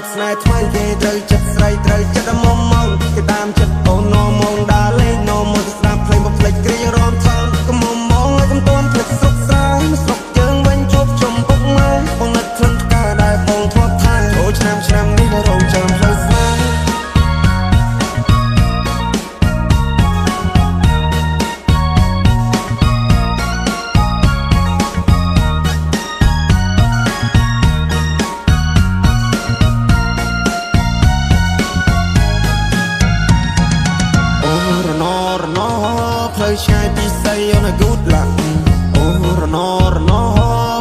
บสนายថ្មីគេត្រូវចិត្តស្រីត្រូវចិត្តមុំមកគេតាមចិត្តអូននំមកដើរលេងនំមកស្ដាប់ភ្លេងមកភ្លេចគ្រារំថងកុំមកឲ្យកុំទាន់ភ្លេចស្រុកស្រែស្រុកយើងវិញជួបជុំពុកម៉ែបងនឹកឃើញផ្កាដែលបងធ្លាប់ថែចូលឆ្នាំនេះរងចាំផ្លូវស្នេហ៍ផ្លូវឆ្ងាយពីស័យអូន good luck អូរណ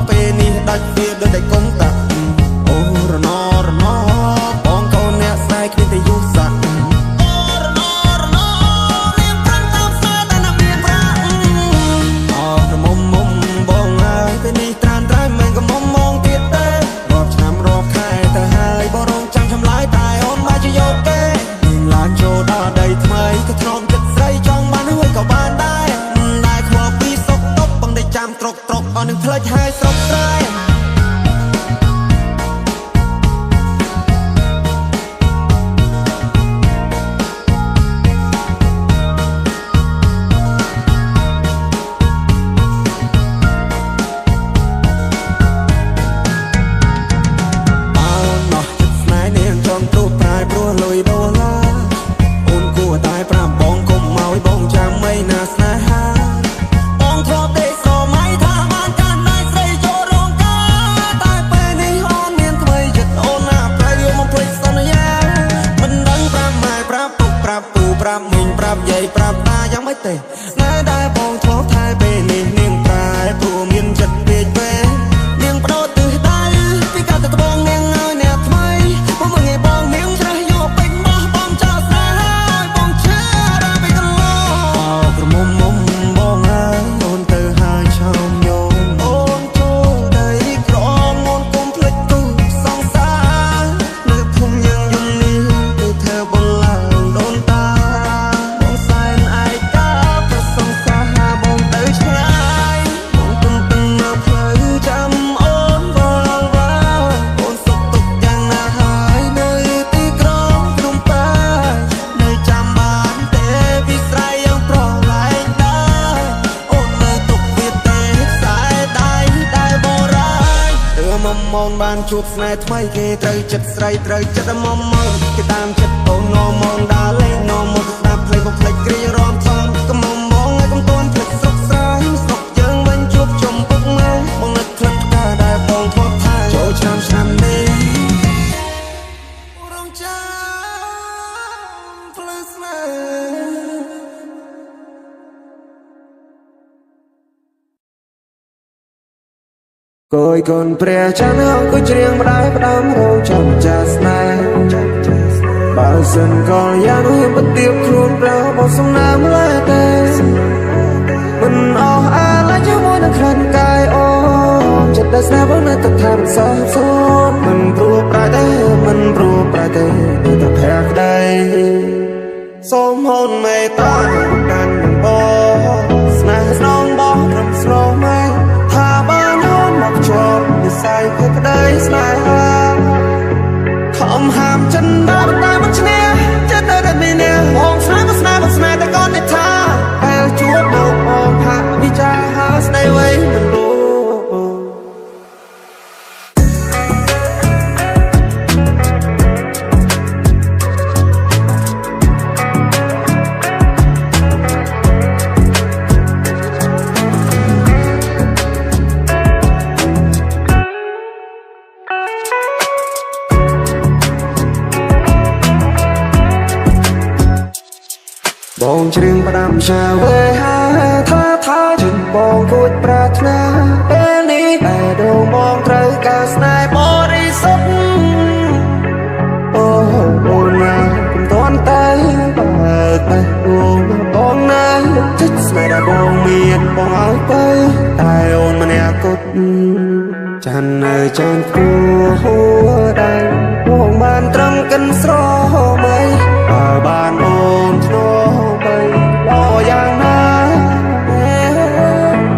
ពេលនេះដាច់វាដូចតែកុំតាអូរណបងកូនអ្នកស្នេហ៍គ្នាតែយូរសាក់អូរណរៀងប្រាំងតាមស្នេហ៍តែណាមានប្រាក់អូរមុំបងហើយពេលនេះត្រានត្រៃមិនក៏មុំមកទៀតទេរាប់ឆ្នាំរាប់ខែទៅហើយបងរងចាំឆ្លើយតែអូនមកជាយកទេនឹងឡើងចូលដល់ដីថ្មីក៏ធ្នមចិត្តស្រីចង់បានហើយក៏បានដែរខ្វល់ពីសុកតុបបងได้ចាំត្រុកអស់នឹងផ្លេចហើយស្រុកស្រែប្រាប់មិញប្រាប់យាយប្រាប់តាយ៉ាងម៉េចទេស្នេហ៍ដែលបងធ្លាប់ថែពេលនេះនាងប្រែព្រោះមានចិត្តពេកពេលនាងបដោតទិសដៅពីកាត់ទៅត្បូងនាងឲ្យអ្នកថ្មីមកមើលងាយបងនាងច្រះយកពេញបោះបងចោលស្នេហ៍ហើយបងឈឺរ៉ាពីកន្លងក្រមុំបងហើយអូនទៅហើយឆោមយំអូនចូលដីក្រមអូនគុំភ្លេចគូសង្សារនៅភូមិយើងយំនេះទៅធ្វើបងឡើងដូនតាមកបានជួបស្នេហ៍ថ្មីគេត្រូវចិត្តស្រីត្រូវចិត្តមុំមកគេតាមចិត្តអូននំមកដើរលេងនំមកស្ដាប់ភ្លេងមកភ្លេចគ្រារំថងកុំមកឲ្យកុំទាន់ភ្លេចស្រុកស្រែស្រុកយើងវិញជួបជុំពុកម៉ែបងនឹកឃើញផ្កាដែលបងធ្លាប់ថែចូលឆ្នាំនេះរងចាំផ្លូវស្នេហ៍គយកូនព្រះច័ន្ទអង្គុយច្រៀងម្ដាយផ្ដាំរងចាំចាស្នេហ៍បើសិនកលយ៉ាងនោះមិនទៀបខ្លួនប្រោបងសំណាមឡើយទេមិនអស់អាឡ័យជាមួយនឹងក្លិនកាយអូចិត្តដែលស្នេហ៍បងនៅតែថែមសោះសូនមិនព្រោះប្រែទេនៅតែភ័ក្រក្ដីសូមហូនមេត្តាកាន់បងស្នេហ៍ស្នងបងត្រឹមស្រោម៉ែថាបានមកជាប់និស័យភក្ដីស្នេហាខំហាមចិនដល់តែមិនឈ្នះចិត្តតែមានអ្នកបងស្នេហ៍តែកូននេះថាពេលជួបមកបងហាក់វិចារហាស្ដីໄວមិនรู้បងច្រៀងផ្ដាំចាវេហាថាជិនបងគួចប្រាថ្នាពេលនេះតែដងបងត្រូវការស្នេហ៍បរិសុទ្ធអូអូនណាកុំទាន់តែបើតែបងណាចិត្តស្នេហ៍ដែលបងមានបងឲ្យទៅតែអូនម្នាក់គត់ចាននៅចានគួហួដៃបងបានត្រឹមកិនស្រមៃបើបានអូនធ្នោបីល្អយ៉ាងណា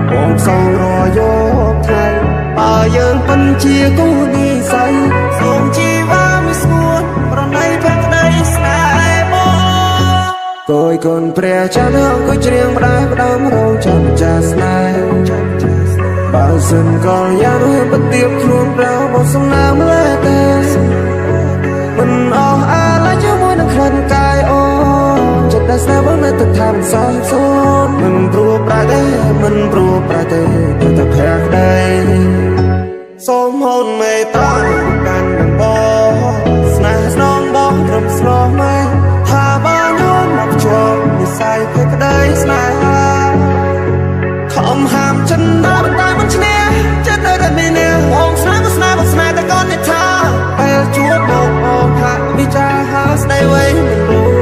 បងសងរយកថ្ងៃបើយើងពិនជាគូនិស័យសូមជីវ៉ាមិនស្ងួ គយកូនព្រះច័ន្ទអង្គុយច្រៀងផ្ដាយផ្ដាំរងចាំចាស់ស្នេហ៍បើសិនកលយ៉ាងនោះបទៀបខ្លួនប្រោបសំណាមលែតែមិនអស់អាឡ័យជាមួយនឹងក្លិនកាយអូចិត្តដែលស្នេហ៍បងនៅទឹកថាមិនសល់សូន្យមិនព្រោះប្រែទេមិនព្រោះប្រែទេតែតែភ័ក្រក្ដីសូមហូនមេត្តាកាន់ដំបងស្នេហ៍ស្នងបងត្រឹមស្លោះម៉ែថាបានយល់មកជាប់និស័យភ័ក្រក្ដីស្នេហាខំហាមចិនដល់តែមិនឈ្នះចិត្តនៅតែមានអ្នកបងស្នេហ៍ស្នេហ៍ស្នេហ៍តែគាត់និយាយពេលជួបមកបងថាវិចារហាស្ដីវិញមិនรู้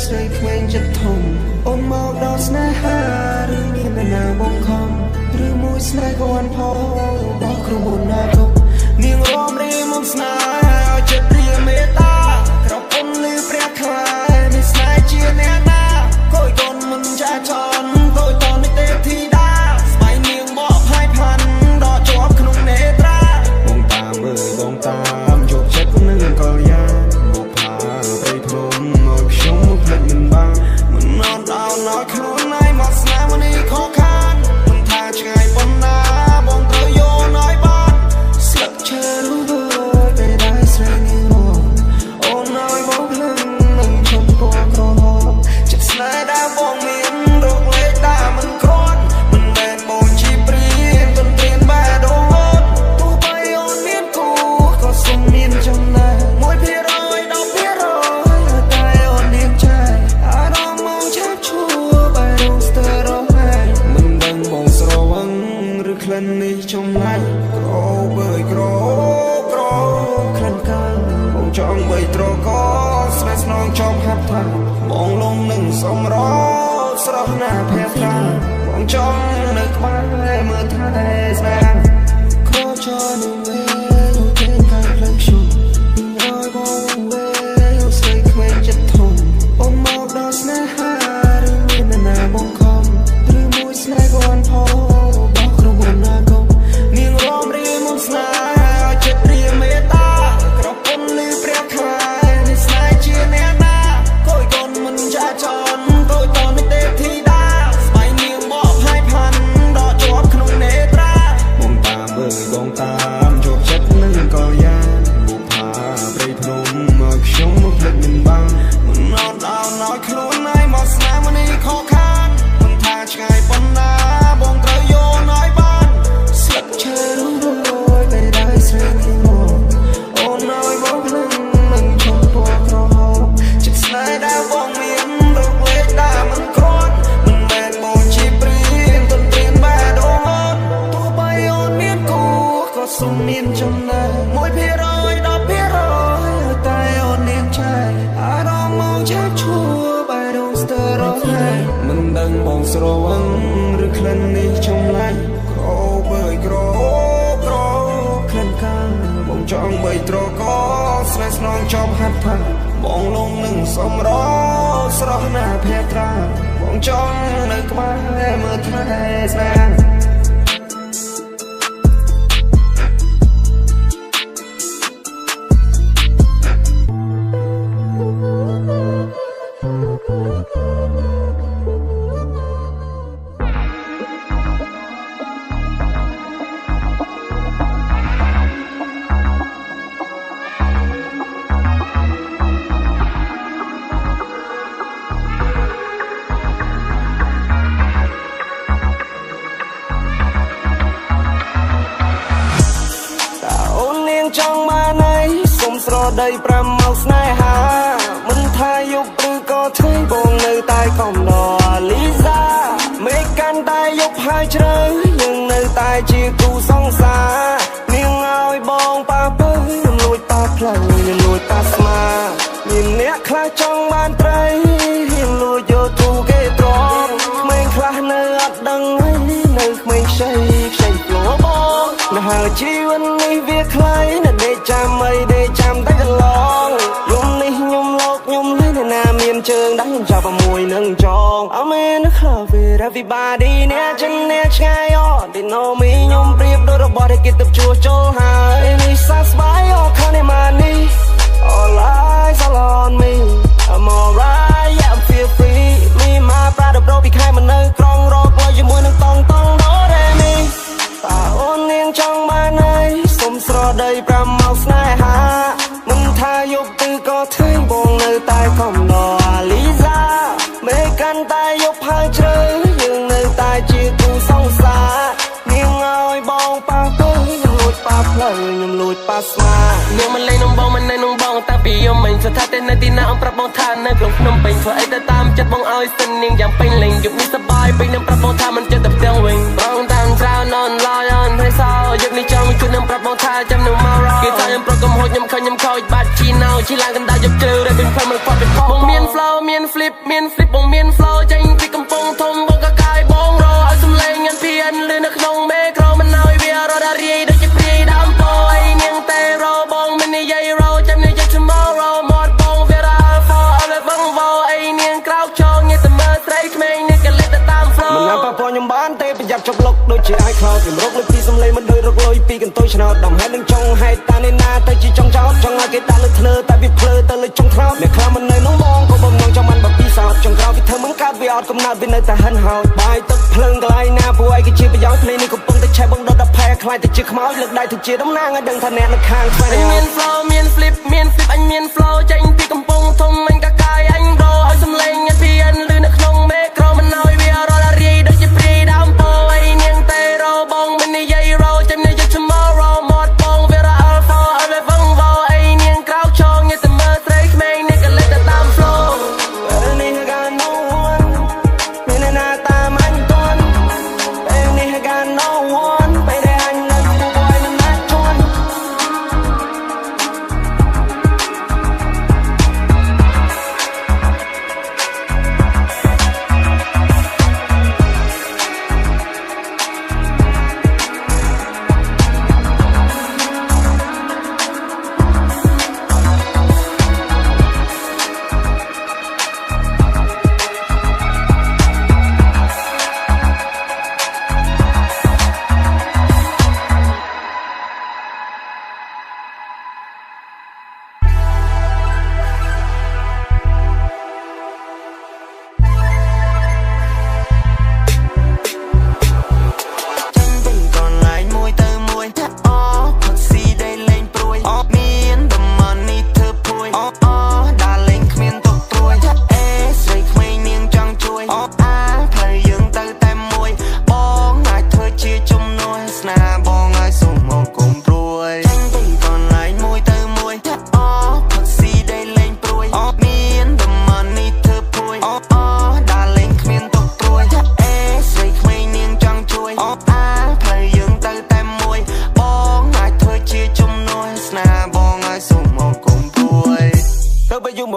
ស្រីក្មេងចិត្តធំអូនមកដល់ស្នេហាឬមាននរណាបងខំឬមួយស្នេហ៍គាត់ផងបោះក្រុមអូនណាទុកនាងរំរីមកស្នេហ៍ឲ្យចិត្តព្រាមេត្តាក្រពុំលឺព្រះខ្លាយមានស្នេហ៍ជាអ្នកណាគួយកូនមិនចាចនតូចតនេះទេធីតាស្បៃនាងបកផាយផាន់ដល់ជាប់ក្នុងនេត្រាបងតាមមើលបងតាមជោគចិត្តនឹងកលយាមកផាព្រៃភ្នំមកខ្ញុំភ្លេចមិនបានមិនអត់ដល់ឲ្យខ្លួនឯងមកស្នេហ៍នេះខកខានមិនថាឆ្ងាយប៉ុណ្ណាបងត្រូវយកឲ្យបានស្លឹកឈើនោះពេលដែលស្រីនាងមកអូនឲ្យបងភ្លឹងនឹងឈុំពណ៌ក្រហមចិត្តស្នេហ៍ដែលបងមានរកលេខដែលមិនគ្រាន់មិនមែនបងជាព្រៀនទន្ទ្រានបែរដូនទោះបីអូនមានគូក៏សុំមានចំណែក1% 10%តែអូននាងចែកអារម្មណ៍មកឆាប់ឈួរបែររងស្ទើររហែកមិនដឹងបងស្រវឹងឬក្លិននេះចម្លែកក្របើយក្រក្លិនកាលបងចង់បីត្រកស្នេហ៍ស្នងចំហាត់ថាបងលងនឹងសំរស្រស់ណាស់ភ័ក្រត្រាបងចង់នៅក្បែរមើលថែស្នេហ៍ខោចនឹងវិញគេកាយផ្លូវខ្ញុំឲ្យបងវិញស្រីក្មេងចិត្តធំអូនមកដល់ស្នេហាឬមាននរណាបងខំឬមួយស្នេហ៍គាត់ផងរបស់ក្រុមអូនណាកុំនាងរំរីមកស្នេហ៍ឲ្យចិត្តព្រាមេត្តាក្រពុំលឺព្រះខ្លាយនេះស្នេហ៍ជាអ្នកណាគួយកូនមិនចាចនតូចតនេះទេធីតាស្បៃនាងបកផាយផាន់ដល់ជាប់ក្នុងនេត្រាបងតាមមើលបងតាមជោគចិត្តនឹងកលយាបុផាព្រៃភ្នំមកខ្ញុំមកភ្លេចមិនបានមិនអត់ដល់ឲ្យខ្លួនឯងមកស្នេហ៍នេះខកខានមិនថាឆ្ងាយប៉ុណ្ណាបងត្រូវយកឲ្យបានស្លឹកឈើរយតែដែលស្រីនាងមកអូនឲ្យបងភ្លឹងនឹងឈុំពណ៌ក្រហមចិត្តស្នេហ៍ដែលបងមានរកលេខដែលមិនគ្រាន់មិនមែនបងជាព្រៀនទន្ទ្រានបែរដូនទោះបីអូនមានគូក៏សុំមានចំណែក1% 10%តែអូននាងចែកអារម្មណ៍មកឆាប់ឈួរបែររងស្ទើររហែកមិនដឹងបងស្រវឹងឬក្លិននេះចម្លែកក្របើយក្រក្លិនកាលបងចង់បីត្រកស្នេហ៍ស្នងចំហាត់ថាបងលងនឹងសំរស្រស់ណាស់ភ័ក្រត្រាបងចង់នៅក្បែរមើលថែស្នេហ៍ចង់បានឯងសុំស្រដី5មកស្នេហាមិនថាយប់ឬក៏ថ្ងៃបង កំដរលីសាមេកាន់តែយកហើយជ្រៅយើងនៅតែជាគូសង្សារនាងឲ្យបងប៉ាពើខ្ញុំលួចប៉ាផ្លូវខ្ញុំលួចប៉ាស្មាមានអ្នកខ្លះចង់បានត្រីខ្ញុំលួចយកទូគេត្រង់ក្មេងខ្លះនៅអត់ដឹងនៅក្មេងខ្ចីផ្លោបងនៅហើយជីវិតនេះវាខ្លីនៅដេកចាំអីដេកចាំតែកន្លងយំនេះខ្ញុំលោកខ្ញុំលេងណាមានជើងដែរខ្ញុំចាប់ជាមួយនឹងចង I'm in the club with everybody អ្នកចិនអ្នកឆ្ងាយអត់ They know me ខ្ញុំប្រៀបដូចរបស់ដែលគេទៅជួសជុលហើយនេះសះស្បាយអត់ខាងនេះមកនេះ All eyes all on me I'm alright yeah I'm feel free me my brother bro ពីខែមកនៅក្រុងរកផ្លូវជាមួយនឹងតង់ដូរ៉េមីតើអូននាងចង់បានហើយសុំស្រដី5មកស្នេហាមិនថាយប់ឬក៏ថ្ងៃបងនៅតែកំដរលីសាមេកាន់តែយប់ហើយជ្រៅយើងនៅតែជាគូសង្សារនាងឲ្យបងប៉ាពើខ្ញុំលួចប៉ាផ្លូវខ្ញុំលួចប៉ាស្មានាងមិនលេងនំបងមិននៅនំបងតែពីយំមិញស្ថិតនៅទីណាអង្គប្រាប់បងថានៅក្នុងភ្នំពេញធ្វើអីទៅតាមចិត្តបងឲ្យសិននាងយ៉ាងពេញលេងយប់នេះសប្បាយពេញនឹងប្រាប់បងថាមិនចិត្តទៅផ្ទាំងវិញបងតាមច្រើននន់ឡាយអនហើយសោយប់នេះចង់ជួយនឹងប្រាប់បងថាចាំនឹងមករកគេថាខ្ញុំប្រកកំហុសខ្ញុំខឹងខ្ញុំខូចបាត់ជីណៅជីឡើងកណ្ដាលយប់ជ្រៅរែកវិញខ្ញុំមិនខ្វល់ពីបងមាន flow មាន flip បងមាន flow ចេញពីកំពង់ធំបងក៏កាយបងរឲ្យសំឡេងញ៉ាំភៀនលឺនៅក្នុងមេក្រូមិនឲ្យវារត់រាយដូចជាព្រាយដើមពោអីនាងតែរបងមិននិយាយរចាំនិយាយ tomorrow មាត់បងវារ៉ា for ឲ្យបងវ៉ោអីនាងក្រោកចងងាកទៅមើលស្រីក្មេងនេះក៏លេចទៅតាម flow មិនណាប៉ះពាល់ខ្ញុំបានទេប្រយ័ត្នជប់លុកដូចជាឲ្យខ្លោចខ្ញុំរកលុយពីសំឡេងមិនដូចរកលុយពីកន្ទុយឆ្នោតដំហេតុនឹងចង់ហេតុតានេះណាទៅជាចង់ចោតចង់ឲ្យគេដាក់លើធ្នើតែវាភ្លើទៅលើចុងថ្នោតអ្នកខ្លះមិននៅក្នុងបងក៏បំណងចង់បានបបពីសោតចង់ក្រោយវាធ្វើមិនកើតវាអត់កំណត់វានៅតែហិនហោចបាយទឹកភ្លើងកន្លែងណាពួកឯងគេជាប្រយោជន៍ភ្លេងនេះកំពុងតែឆេះបងដុតដល់ផែខ្លាយទៅជាខ្មោចលើកដៃទៅជាតំណាងឲ្យដឹងថាអ្នកនៅខាងខ្វែងមាន flow មាន flip អញមាន flow ចេញពីកំពង់ធំអញក៏កាយអញរឲ្យសំឡេងញ៉ាំភៀនលឺនៅក្នុងមេក្រូមិនឲ្យវារត់រាយដូចជាព្រាយដើមពោអីនាងតែរបងមិននិយាយរចាំនិយាយ tomorrow មាត់បងវារ៉ា for ឲ្យវងវ៉ោអីនាងក្រោកចងងាកទៅមើលស្រីក្មេងនេះក៏លេចទៅតាម flow នេះក៏ no one មានណាតាមអញតន់ពេលនេះក៏ no one ពេលដែលអញនៅគួរឲ្យមិនណាជន់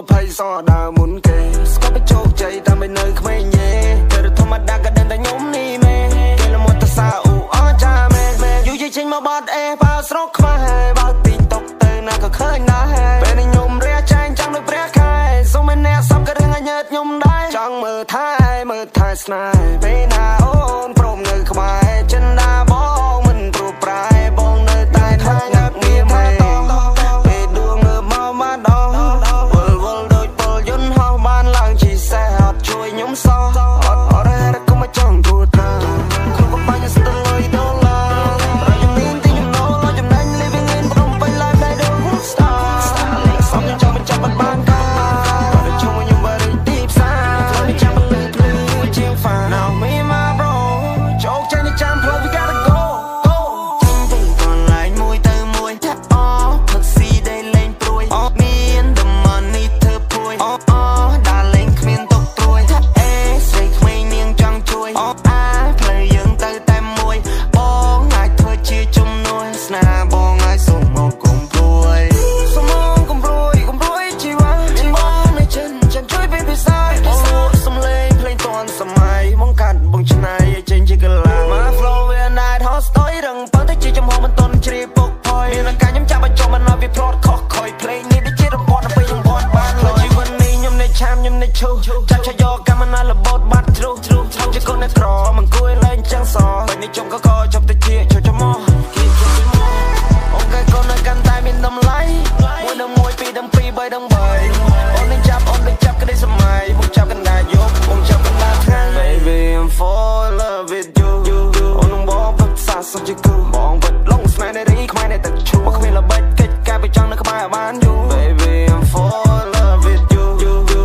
20សដើមុនគេស្គាល់ទៅជោគជ័យតែមិននៅក្មេងយេតែធម្មតាក៏ដឹងតែខ្ញុំនេះមែនគេលមុតទៅសាអូអចាមែនយូរចេញមកបាត់អេបើស្រុកខ្មែរបើទីតុកទៅណាក៏ឃើញដែរពេលនេះខ្ញុំរះចាញ់ចង់នៅព្រះខែសុំមិនអ្នកសពក៏រឿងឲ្យញើតខ្ញុំដែរចង់មើលថែស្នេហ៍ពេលណាអូនព្រមនៅក្បែរចិនដាបងមិនព្រោះប្រែបងនៅតែថាញ៉ាប់ងៀមមកតពេលដួងមើលមកមកដល់វល់ដូចពលយន្តហោះបានឡើងជីសេះអត់ជួយខ្ញុំសោះអត់រ៉េរកុំមកចង់ទួតតាគ្រប់បាញ់ស្ទើរលុយដុល្លារប្រយមានទីខ្ញុំណូលចំណេញ living in ព្រមពេញ life ដែលដូច star សំខ្ញុំចង់បញ្ចប់បានការបើជុំខ្ញុំបរិទីផ្សារចាំលើភ្លឺជាង Now me my ឈូចាប់ឆាយកកម្មណាលបោតបាត់ជ្រុះជាកូនអ្នកក្រមិនគួរលែងចឹងសពេលនេះជុំក៏ចាប់ទៅជាចូលមកអូនកែកូននៅកាន់តែមានតម្លៃមួយដល់មួយពីរដល់ពីរបីដល់បីអូននឹងចាប់ក្តីសម័យមកចាប់កណ្ដាលយប់មកចាប់កណ្ដាលថ្ងៃ Baby I'm fall in love with you អូននឹងបងពិតសាសុខជាគូបងពិតលងស្នេហ៍នៃរីខ្មែរនៃទឹកឈូមកគ្មានល្បិចកិច្ចការពីចង់នៅក្បែរបានយូ Baby I'm fall in love with you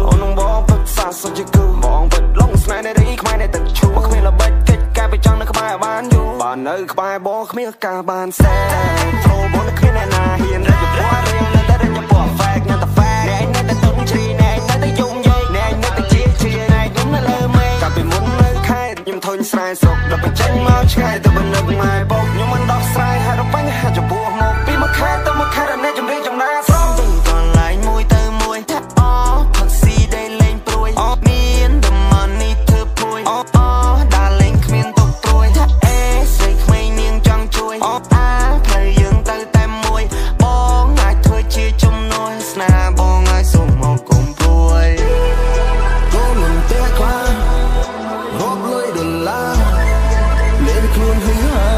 អូននឹងបងពិតសាសុខជាគូបងពិតលងស្នេហ៍នៃរីខ្មែរនៃទឹកឈូមកគ្មានល្បិចកិច្ចការពីចង់នៅក្បែរបានយូបាននៅក្បែរបងគ្មានការបានសែប្រូបងគ្មានអ្នកណាហ៊ានរកពណ៌រៀងនៅតែរកពណ៌ fake នៅតែ fake ណែនៅតែទុនជ្រីណែនៅតែយំយាយណែនៅតែជាណែយំនៅលើមេកាលពីមុននៅខេត្តខ្ញុំធុញស្រែស្រុកដល់បញ្ចេញមកឆ្ងាយទៅបន្លឹកម៉ែបោកខ្ញុំមិនដោះស្រាយហេតុបញ្ហាចំពោះមកពីមួយខែទៅមួយខែរនេះជំរាបចំណាស្រងទៅកន្លែងមួយទៅមួយថាអូផឹកស៊ីដេកលេងព្រួយមាន the money ធ្វើព្រួយដើរលេងគ្មានទុកព្រួយថាអេស្រីក្មេងនាងចង់ជួយផ្លូវយើងទៅតែមួយបងអាចធ្វើជាជំនួយស្នាបងឲ្យសុំមកគុំព្រួយកូនមិនទេខ្លាចរកលុយដុល្លារលេងខ្លួនហឺហា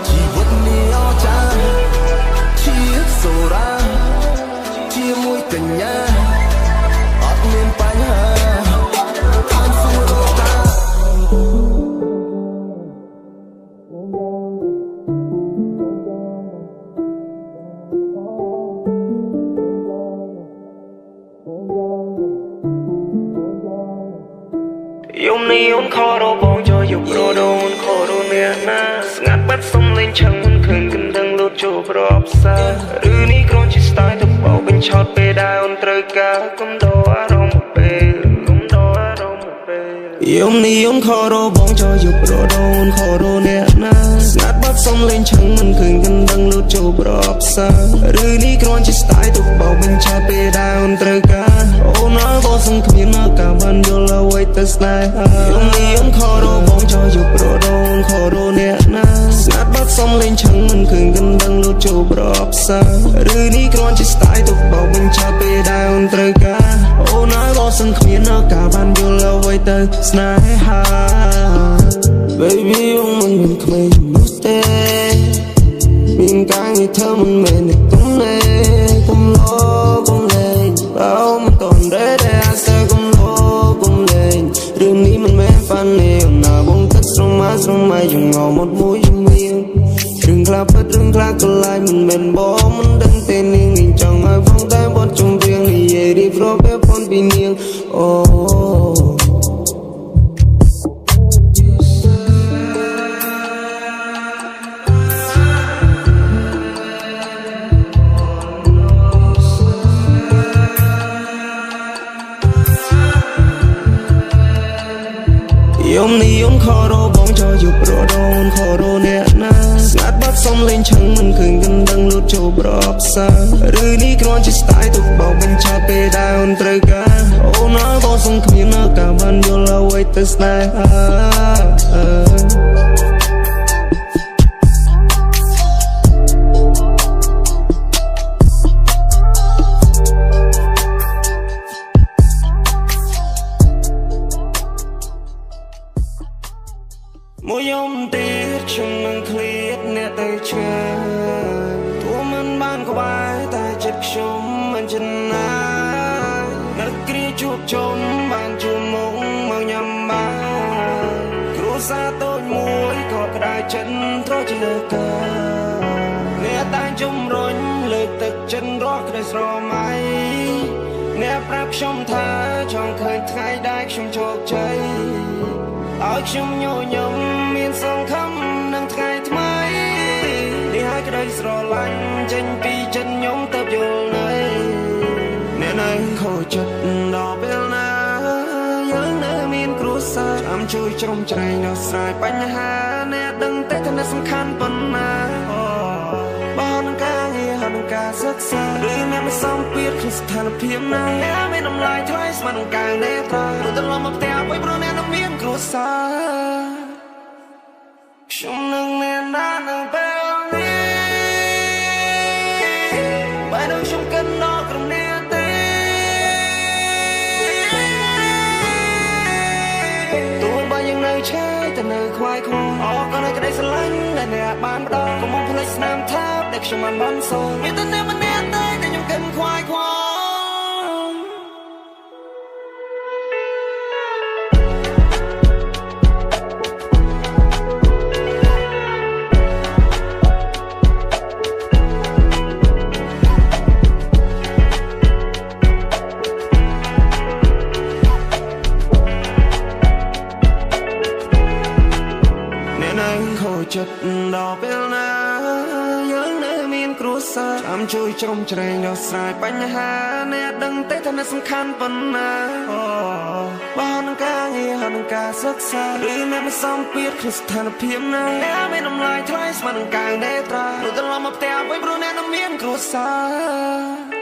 ជីវិតនេះអស្ចារ្យជាសូរ៉ាជាមួយកញ្ញាអត់មានបញ្ហាតាមសួររកតាយំនេះអូនខរបងចូលយករដូនខរអ្នកណាស្ងាត់បាត់សំលេងឆឹងមិនឃើញកណ្ដឹងលូតចូលប្រអប់សាឬនេះគ្រាន់ជា style ទៅបោកបញ្ឆោតពេលដែលអូនត្រូវការកុំដោអារម្មណ៍ពេលយំនេះអូនខរបងចូលយករដូនខរអ្នកណាស្ងាត់បាត់សំលេងឆឹងមិនឃើញកណ្ដឹងលូតចូលប្រអប់សាឬនេះគ្រាន់ជា style ទៅបោកបញ្ឆោតពេលដែលអូនត្រូវការអូនអើបងសង្ឃមានមកការបានយល់អ្វីទៅស្នេហាយំនេះអូនខរបងចូលយករដូនខរអ្នកណាស្ងាត់បាត់សំលេងឆឹងមិនឃើញកណ្ដឹងលូតចូលប្រអប់សាឬនេះគ្រាន់ជា style ទៅបោកបញ្ឆោតពេលដែលអូនត្រូវការអូនអើបងសង្ឃមានមកការបានយល់អ្វីទៅស្នេហា Baby អូនមិនមានក្មេងនោះទេមានកាយនេះเธอមិនមែនតែគុំណែគុំលោគុំលែងបើមិនតន់ដែរអាសាគុំលោគុំលែងរឿងនេះមិនមែន funny ណាបងទឹកស្រមៃយើងងមកមួយជំនាញរឿងខ្លះពិតរឿងខ្លះក៏ឡាយមិនមែនបងមិនដឹងទេនាងចង់ឲ្យបងតែបត់ជំរៀងនិយាយរៀបរាប់ពេលប៉ុនពីនាងអូ យំនេះអូនខរបងចូលយករដូនខរអ្នកណាស្ងាត់បាត់សំលេងឆឹងមិនឃើញកណ្ដឹងលូតចូលប្រអប់សាឬនេះគ្រាន់ជា style ទៅបោកបញ្ឆោតពេលដែលអូនត្រូវការអូនអើបងសង្ឃមានមកការបានយល់អ្វីទៅស្នេហាមួយយំទៀតខ្ញុំនឹងឃ្លាតអ្នកទៅឆ្ងាយទោះមិនបានក្បែរតែចិត្តខ្ញុំមិនចិនណានឹកគ្រាជួបជុំបានជួបមុខមកញ៉ាំបានគ្រួសារតូចមួយក៏ក្តៅចិត្តត្រជាលើកាអ្នកតែជំរុញលើកទឹកចិត្តរស់ក្តីស្រមៃអ្នកប្រាប់ខ្ញុំថាចង់ឃើញថ្ងៃដែលខ្ញុំជោគជ័យឲ្យខ្ញុំញញឹមមានសង្ឃឹមនឹងថ្ងៃថ្មីនេះហើយក្តីស្រឡាញ់ចេញពីចិត្តខ្ញុំទៅយល់ណៃអ្នកនៅខូចចិត្តដល់ពេលណាយើងនៅមានគ្រួសារចាំជួយជ្រោមជ្រែងដោះស្រាយបញ្ហាអ្នកដឹងតែថាសំខាន់ប៉ុណ្ណាបងនឹងការងារហើយនឹងការសិក្សាឬអ្នកមិនសមពាក្យក្នុងស្ថានភាពណាមានតម្លៃថ្លៃស្មើនឹងការនេត្រាឬទៅលំមកផ្ទះអ្វីព្រោះអ្នកនឹងមានគ្រួសារខ្ញុំនឹងមានណានៅពេលនេះបើនឹងខ្ញុំកិនដល់ក្រុមអ្នកទេ បានម្ដងកុំមកភ្លេចស្នាមថាបដែលខ្ញុំបានបានសូមមានតែអ្នកម្នាក់តែខ្ញុំគិតខ្វាយខ្វល់ខូចចិត្តដល់ពេលណាយើងនៅមានគ្រួសារចាំជួយជ្រោមជ្រែងដោះស្រាយបញ្ហាអ្នកដឹងទេថាអ្នកសំខាន់ប៉ុណ្ណាបើនឹងការងារនឹងការសិក្សាឬអ្នកមិនសមពាក្យក្នុងស្ថានភាពណាអ្នកមានតម្លៃថ្លៃស្មើនឹងកាយនេត្រាព្រោះត្រឡប់មកផ្ទះវិញព្រោះអ្នកនឹងមានគ្រួសារ